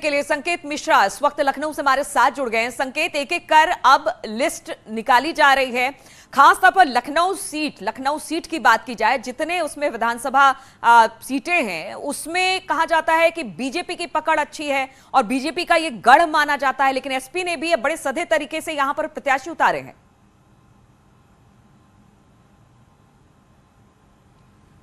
के लिए संकेत मिश्रा इस वक्त लखनऊ से हमारे साथ जुड़ गए हैं। संकेत, एक एक कर अब लिस्ट निकाली जा रही है, खासतौर पर लखनऊ सीट की बात की जाए, जितने उसमें विधानसभा सीटें हैं उसमें कहा जाता है कि बीजेपी की पकड़ अच्छी है और बीजेपी का ये गढ़ माना जाता है, लेकिन एसपी ने भी बड़े सधे तरीके से यहां पर प्रत्याशी उतारे हैं।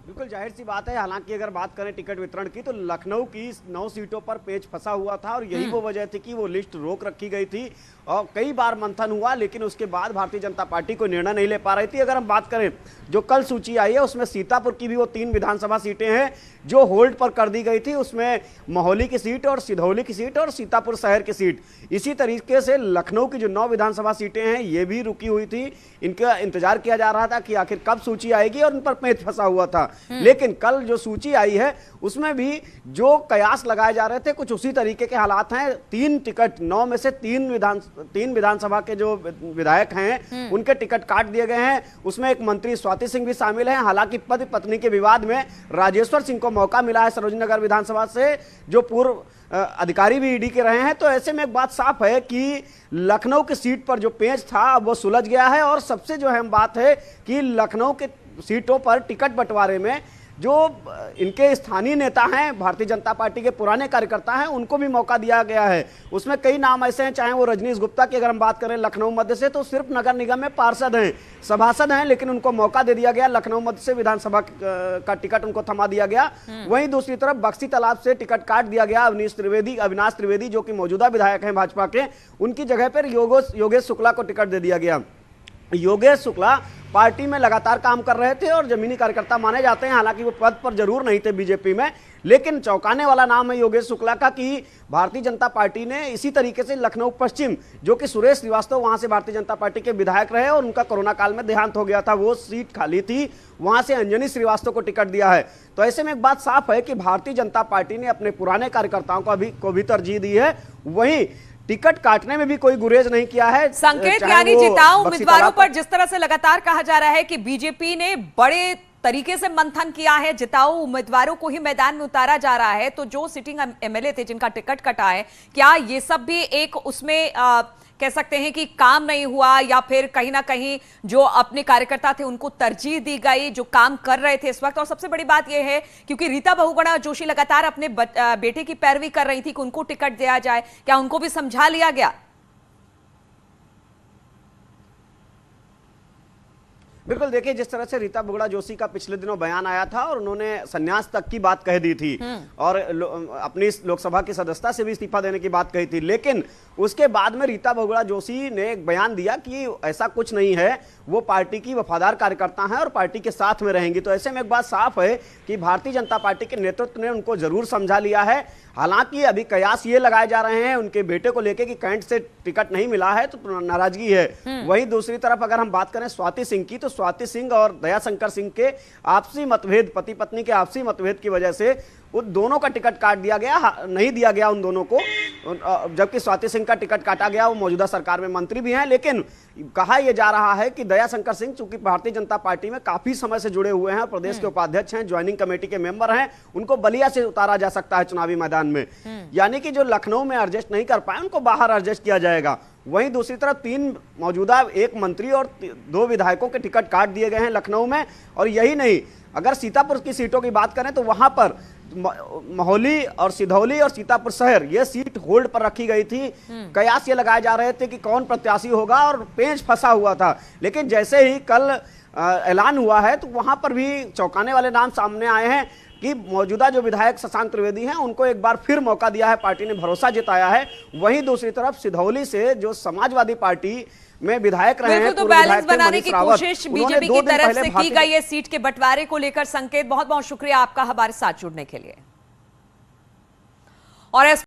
बिल्कुल जाहिर सी बात है। हालांकि अगर बात करें टिकट वितरण की तो लखनऊ की 9 सीटों पर पेच फंसा हुआ था और यही वो वजह थी कि वो लिस्ट रोक रखी गई थी और कई बार मंथन हुआ, लेकिन उसके बाद भारतीय जनता पार्टी कोई निर्णय नहीं ले पा रही थी। अगर हम बात करें जो कल सूची आई है उसमें सीतापुर की भी वो 3 विधानसभा सीटें हैं जो होल्ड पर कर दी गई थी। उसमें मोहाली की सीट और सिधौली की सीट और सीतापुर शहर की सीट। इसी तरीके से लखनऊ की जो 9 विधानसभा सीटें हैं ये भी रुकी हुई थी। इनका इंतजार किया जा रहा था कि आखिर कब सूची आएगी और उन पर पेच फंसा हुआ था। लेकिन कल जो सूची आई है उसमें भी जो कयास लगाए जा रहे थे कुछ उसी तरीके के हालात हैं। 3 टिकट 9 में से 3 विधानसभा के जो विधायक हैं उनके टिकट काट दिए गए हैं। उसमें एक मंत्री स्वाति सिंह भी शामिल हैं। हालांकि पति पत्नी के विवाद में राजेश्वर सिंह को मौका मिला है सरोजनी नगर विधानसभा से, जो पूर्व अधिकारी भी ईडी के रहे हैं। तो ऐसे में एक बात साफ है कि लखनऊ की सीट पर जो पेच था वो सुलझ गया है। और सबसे जो अहम बात है कि लखनऊ के सीटों पर टिकट बंटवारे में जो इनके स्थानीय नेता हैं, भारतीय जनता पार्टी के पुराने कार्यकर्ता हैं, उनको भी मौका दिया गया है। उसमें कई नाम ऐसे हैं, चाहे वो रजनीश गुप्ता की अगर हम बात करें लखनऊ मध्य से, तो सिर्फ नगर निगम में पार्षद हैं, सभासद हैं, लेकिन उनको मौका दे दिया गया। लखनऊ मध्य से विधानसभा का टिकट उनको थमा दिया गया। वहीं दूसरी तरफ बक्सी तालाब से टिकट काट दिया गया अविनाश त्रिवेदी जो कि मौजूदा विधायक हैं भाजपा के, उनकी जगह पर योगेश शुक्ला को टिकट दे दिया गया। योगेश शुक्ला पार्टी में लगातार काम कर रहे थे और जमीनी कार्यकर्ता माने जाते हैं। हालांकि वो पद पर जरूर नहीं थे बीजेपी में, लेकिन चौंकाने वाला नाम है योगेश शुक्ला का कि भारतीय जनता पार्टी ने इसी तरीके से लखनऊ पश्चिम, जो कि सुरेश श्रीवास्तव वहां से भारतीय जनता पार्टी के विधायक रहे और उनका कोरोना काल में देहांत हो गया था, वो सीट खाली थी, वहां से अंजनी श्रीवास्तव को टिकट दिया है। तो ऐसे में एक बात साफ है कि भारतीय जनता पार्टी ने अपने पुराने कार्यकर्ताओं को भी तरजीह दी है। वहीं टिकट काटने में भी कोई गुरेज नहीं किया है। संकेत, यानी जिताऊ उम्मीदवारों पर जिस तरह से लगातार कहा जा रहा है कि बीजेपी ने बड़े तरीके से मंथन किया है, जिताऊ उम्मीदवारों को ही मैदान में उतारा जा रहा है, तो जो सिटिंग एमएलए थे जिनका टिकट कटा है, क्या ये सब भी एक उसमें कह सकते हैं कि काम नहीं हुआ, या फिर कहीं ना कहीं जो अपने कार्यकर्ता थे उनको तरजीह दी गई जो काम कर रहे थे इस वक्त? और सबसे बड़ी बात यह है क्योंकि रीता बहुगुणा जोशी लगातार अपने बेटे की पैरवी कर रही थी कि उनको टिकट दिया जाए, क्या उनको भी समझा लिया गया? बिल्कुल, देखिए जिस तरह से रीता बहुगुणा जोशी का पिछले दिनों बयान आया था और उन्होंने संन्यास तक की बात कह दी थी और अपनी लोकसभा की सदस्यता से भी इस्तीफा देने की बात कही थी, लेकिन उसके बाद में रीता बहुगुणा जोशी ने एक बयान दिया कि ऐसा कुछ नहीं है, वो पार्टी की वफादार कार्यकर्ता हैं और पार्टी के साथ में रहेंगी। तो ऐसे में एक बात साफ है कि भारतीय जनता पार्टी के नेतृत्व ने उनको जरूर समझा लिया है। हालांकि अभी कयास ये लगाए जा रहे हैं उनके बेटे को लेकर कि कैंट से टिकट नहीं मिला है तो नाराजगी है। वहीं दूसरी तरफ अगर हम बात करें स्वाति सिंह की, तो स्वाति सिंह और दयाशंकर सिंह के आपसी मतभेद, पति पत्नी के आपसी मतभेद की वजह से उन दोनों का टिकट काट दिया गया, नहीं दिया गया उन दोनों को, जबकि स्वाति सिंह का टिकट काटा गया। वो मौजूदा सरकार में मंत्री भी हैं, लेकिन कहा यह जा रहा है कि दयाशंकर सिंह चूंकि भारतीय जनता पार्टी में काफी समय से जुड़े हुए हैं, प्रदेश के उपाध्यक्ष हैं, ज्वाइनिंग कमेटी के मेंबर हैं, उनको बलिया से उतारा जा सकता है चुनावी मैदान में। यानी कि जो लखनऊ में एडजस्ट नहीं कर पाए उनको बाहर एडजस्ट किया जाएगा। वहीं दूसरी तरफ 3 मौजूदा, 1 मंत्री और 2 विधायकों के टिकट काट दिए गए हैं लखनऊ में। और यही नहीं, अगर सीतापुर की सीटों की बात करें तो वहां पर मोहाली और सिधौली और सीतापुर शहर ये सीट होल्ड पर रखी गई थी। कयास ये लगाए जा रहे थे कि कौन प्रत्याशी होगा और पेंच फंसा हुआ था, लेकिन जैसे ही कल ऐलान हुआ है तो वहां पर भी चौंकाने वाले नाम सामने आए हैं कि मौजूदा जो विधायक शशांक त्रिवेदी हैं उनको एक बार फिर मौका दिया है, पार्टी ने भरोसा जताया है। वहीं दूसरी तरफ सिधौली से जो समाजवादी पार्टी में विधायक रहे हैं, तो बैलेंस बनाने की कोशिश बीजेपी की तरफ से की गई है सीट के बंटवारे को लेकर। संकेत, बहुत बहुत शुक्रिया आपका हमारे साथ जुड़ने के लिए। और